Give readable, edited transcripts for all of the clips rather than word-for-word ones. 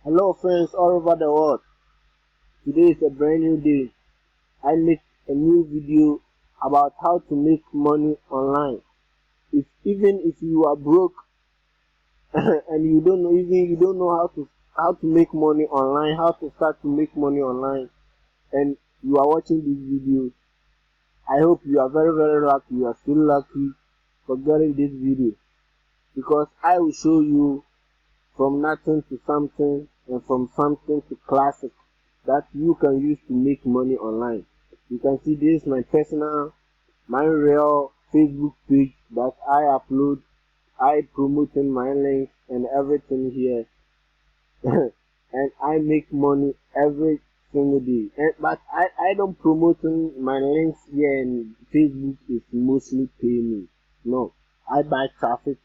Hello friends all over the world. Today is a brand new day. I make a new video about how to make money online. Even if you are broke and you don't know how to make money online, how to start to make money online, and you are watching this video, I hope you are very lucky. You are still lucky for getting this video, because I will show you from nothing to something and from something to classic that you can use to make money online. You can see this is my real Facebook page that I upload. I promoting my links and everything here, and I make money every single day. But I don't promoting my links here, and Facebook is mostly pay me. No, I buy traffic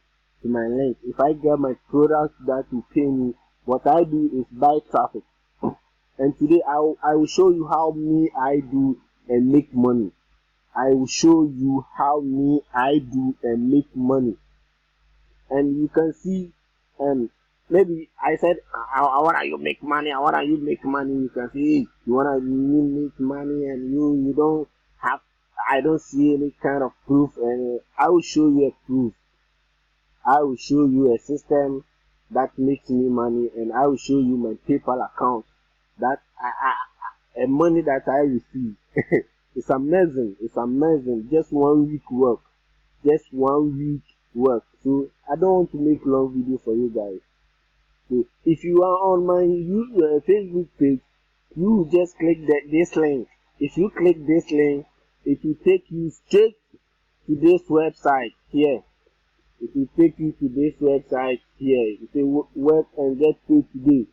to my link. If I get my product that will pay me, what I do is buy traffic. And today I will show you how me I do and make money. I will show you how me I do and make money. And you can see, maybe I said, I want you make money, I want you make money. You can see, you want to make money, and you don't have, I don't see any kind of proof, and I will show you a proof. I will show you a system that makes me money, and I will show you my PayPal account that a money that I receive. It's amazing. It's amazing. Just 1 week work. Just 1 week work. So I don't want to make long video for you guys. So if you are on my Facebook page, you just click this link. If you click this link, it will take you straight to this website here. It will take you to this website here. It will work and get paid today.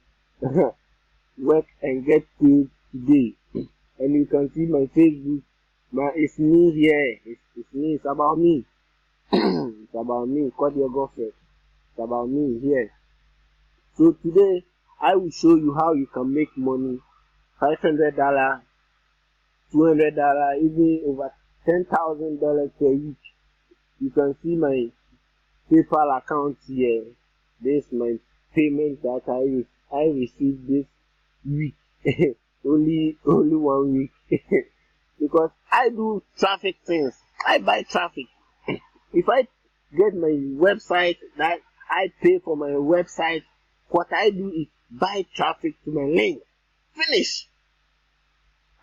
Work and get paid today. And you can see my Facebook. It's me here. It's me. It's about me. It's about me. Cut your girlfriend. It's about me here. So today I will show you how you can make money. $500, $200, even over $10,000 per week. You can see my PayPal account here. This is my payment that I received this week. only 1 week. Because I do traffic things. I buy traffic. If I get my website, that I pay for my website, what I do is buy traffic to my link. Finish.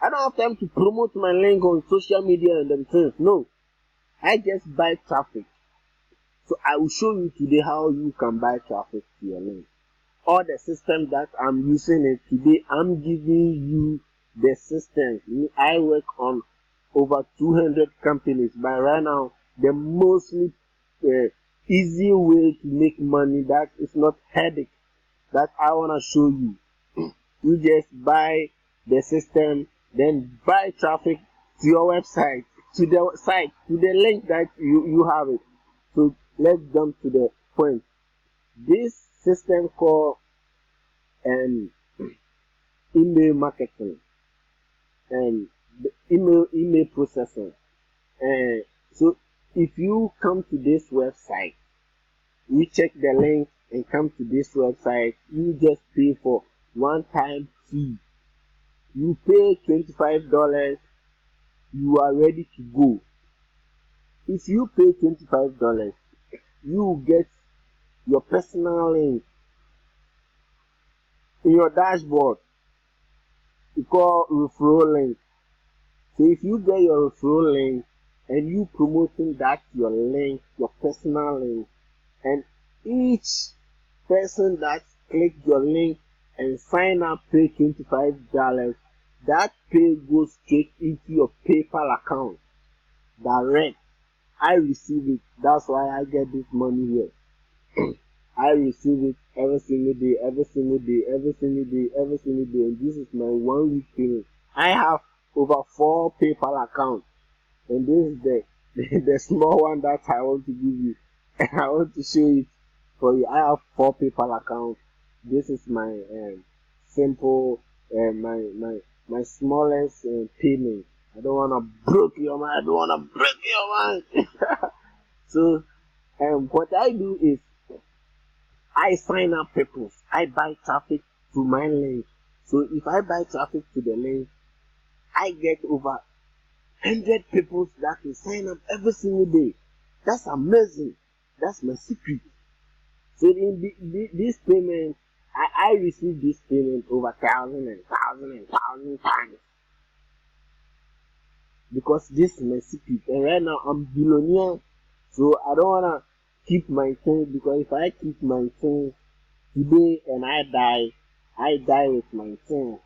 I don't have time to promote my link on social media and them things. No. I just buy traffic. So I will show you today how you can buy traffic to your link. All the system that I'm using it today, I'm giving you the system. I work on over 200 companies, but right now the mostly easy way to make money that is not headache that I wanna show you. You just buy the system, then buy traffic to your website, to the link that you have it. So let's jump to the point. This system called email marketing and the email processing. So if you come to this website, you check the link and come to this website, you just pay for one-time fee. You pay $25, you are ready to go. If you pay $25, you get your personal link in your dashboard. You call referral link. So if you get your referral link and you promoting that your link, your personal link, and each person that click your link and sign up pay $25, that pay goes straight into your PayPal account direct. I receive it. That's why I get this money here. I receive it every single day, every single day, every single day, every single day, and this is my 1 week payment. I have over 4 PayPal accounts, and this is the small one that I want to give you. I want to show it for you. I have 4 PayPal accounts. This is my simple, my smallest payment. I don't wanna break your mind. I don't wanna break your mind. So, what I do is I sign up people. I buy traffic to my link. So if I buy traffic to the link, I get over 100 people that will sign up every single day. That's amazing. That's my secret. So in this payment, I receive this payment over thousand and thousand times, because this is my secret. And right now I'm billionaire, so I don't wanna keep my things, because if I keep my things today and I die with my things.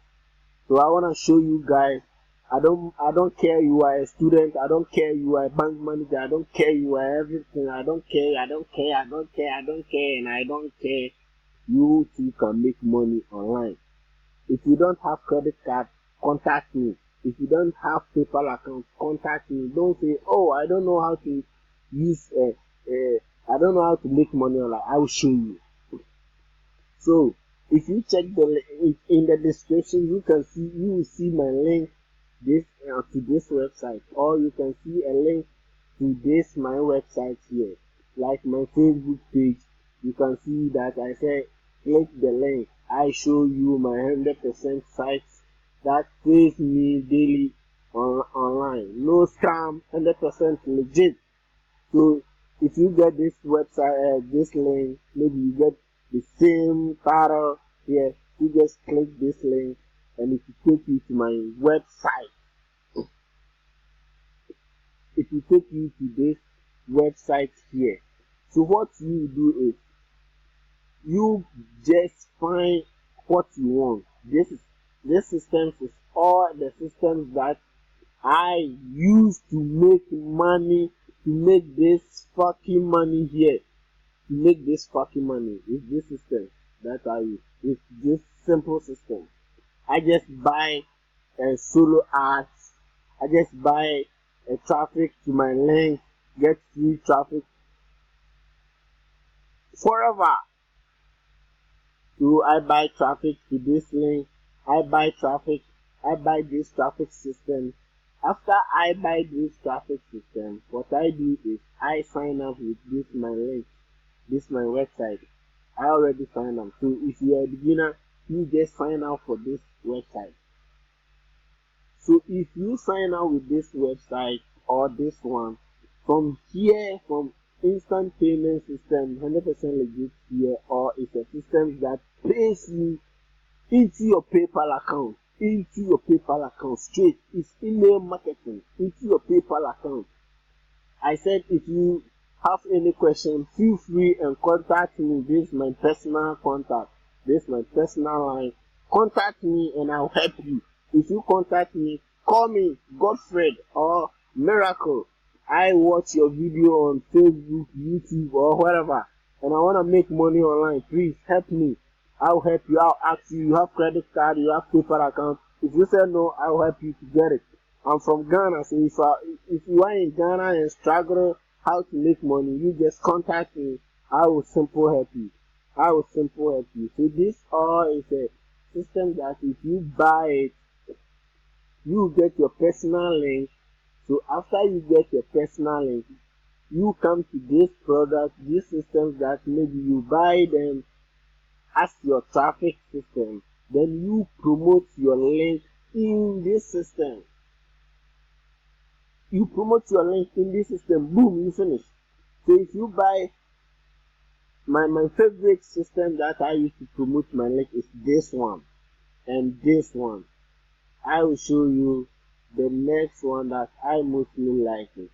So I wanna show you guys. I don't care you are a student. I don't care you are a bank manager. I don't care you are everything. I don't care, and I don't care. You too can make money online. If you don't have credit card, contact me. If you don't have PayPal account, contact me. Don't say, oh, I don't know how to use I don't know how to make money online. I will show you. So if you check in the description, you will see my link to this website, or you can see a link to my website here, like my Facebook page. You can see that I say click the link. I show you my 100% sites that pays me daily online. No scam, 100% legit. So if you get this website, this link, maybe you get the same title here. You just click this link and it will take you to my website. It will take you to this website here. So what you do is you just find what you want. This system is all the systems that I use to make money, to make this fucking money here. To make this fucking money is this system that I use. It's this simple system. I just buy a solo ads. I just buy a traffic to my link, get free traffic forever. So I buy traffic to this link. I buy this traffic system. After I buy this traffic system, what I do is I sign up with this my link. This is my website. I already signed up. So if you are a beginner, you just sign up for this website. So if you sign up with this website or this one, from here, from instant payment system, 100% legit here, or it's a system that pays you into your PayPal account, straight. It's email marketing into your PayPal account. I said if you have any question, feel free and contact me. This is my personal contact. This is my personal line. Contact me and I'll help you. If you contact me, call me Godfred or Miracle. I watch your video on Facebook, YouTube, or wherever, and I want to make money online. Please help me. I'll help you. I'll ask you. You have credit card, you have PayPal account. If you say no, I'll help you to get it. I'm from Ghana, so if you are in Ghana and struggle how to make money, you just contact me. I will simply help you. So this all is a system that if you buy it, you get your personal link. So after you get your personal link, you come to this product, these systems that maybe you buy them as your traffic system. Then you promote your link in this system. You promote your link in this system, boom, you finish. So if you buy my favorite system that I use to promote my link is this one and this one. I will show you the next one that I mostly like it.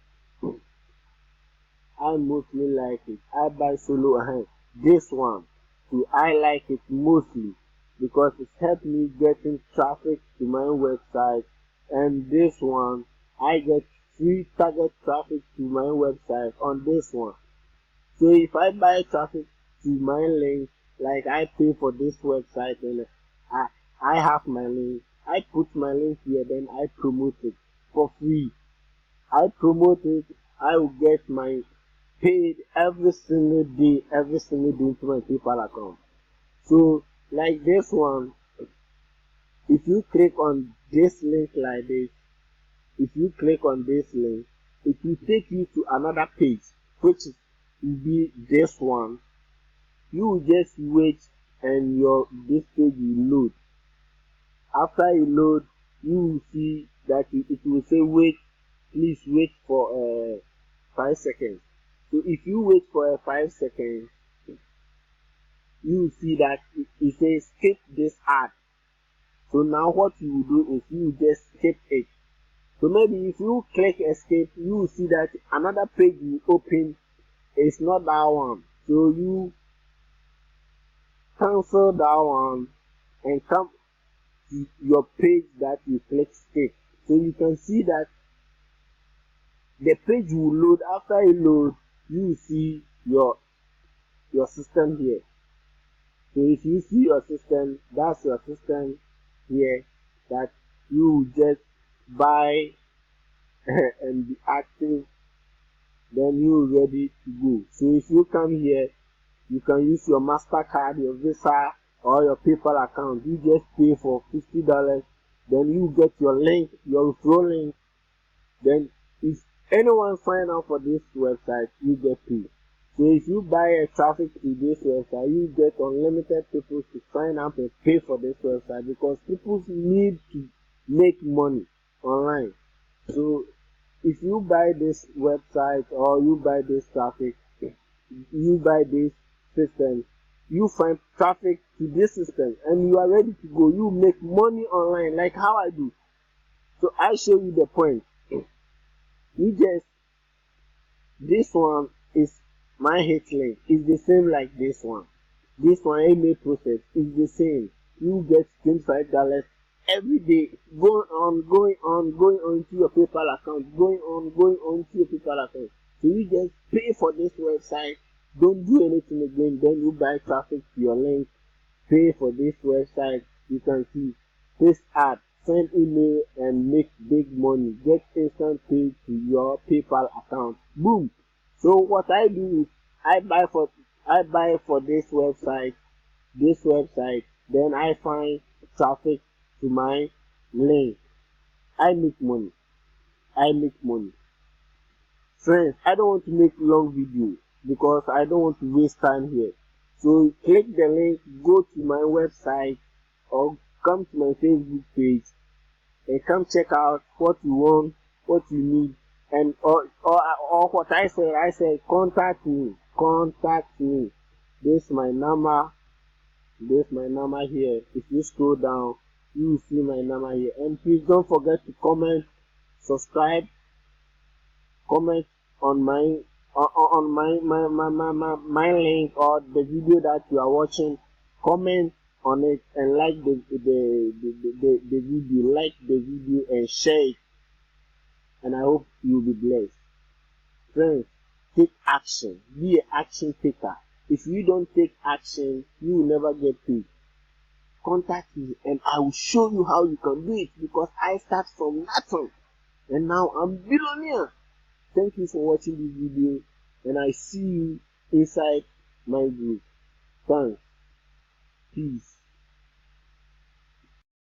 I buy solo ahead. This one. So I like it mostly because it's helped me getting traffic to my website, and this one I get free target traffic to my website on this one. So if I buy traffic to my link, like I pay for this website and I have my link, I put my link here, then I promote it for free. I promote it, I will get my paid every single day into my PayPal account. So like this one, if you click on this link like this, it will take you to another page, which will be this one. You will just wait and this page will load. After it load, you will see that it will say wait, please wait for 5 seconds. So if you wait for 5 seconds, you will see that it says skip this ad. So now what you will do is you will just skip it. So maybe if you click escape, you will see that another page will open. It's not that one. So you cancel that one and come to your page that you click skip. So you can see that the page will load. After it loads, you will see your system here. So if you see your system, that's your system here that you will just buy and be active, then you're ready to go. So if you come here, you can use your MasterCard, your Visa, or your PayPal account. You just pay for $50, then you get your link, your referral link. Then if anyone sign up for this website, you get paid. So if you buy a traffic to this website, you get unlimited people to sign up and pay for this website, because people need to make money online. So if you buy this website or you buy this traffic, you buy this system, you find traffic to this system, and you are ready to go. You make money online like how I do. So I show you the point. This one is my hit link. It's the same like this one. This one email process is the same. You get $25 every day, going on to your PayPal account, going on to your PayPal account. So you just pay for this website, don't do anything again, then you buy traffic to your link, pay for this website. You can see this ad, send email and make big money, get instant pay to your PayPal account. Boom. So what I do is I buy for this website, then I find traffic to my link. I make money. Friends, I don't want to make long videos because I don't want to waste time here. So click the link, go to my website or come to my Facebook page and come check out what you want, what you need, and or what I said contact me. This is my number here. If you scroll down, you will see my number here. And please don't forget to comment, subscribe, comment on my link or the video that you are watching. Comment on it and like the video and share it. And I hope you will be blessed. Friends, take action. Be an action taker. If you don't take action, you will never get paid. Contact me and I will show you how you can do it, because I start from nothing and now I'm billionaire. Thank you for watching this video, and I see you inside my group. Thanks. Peace.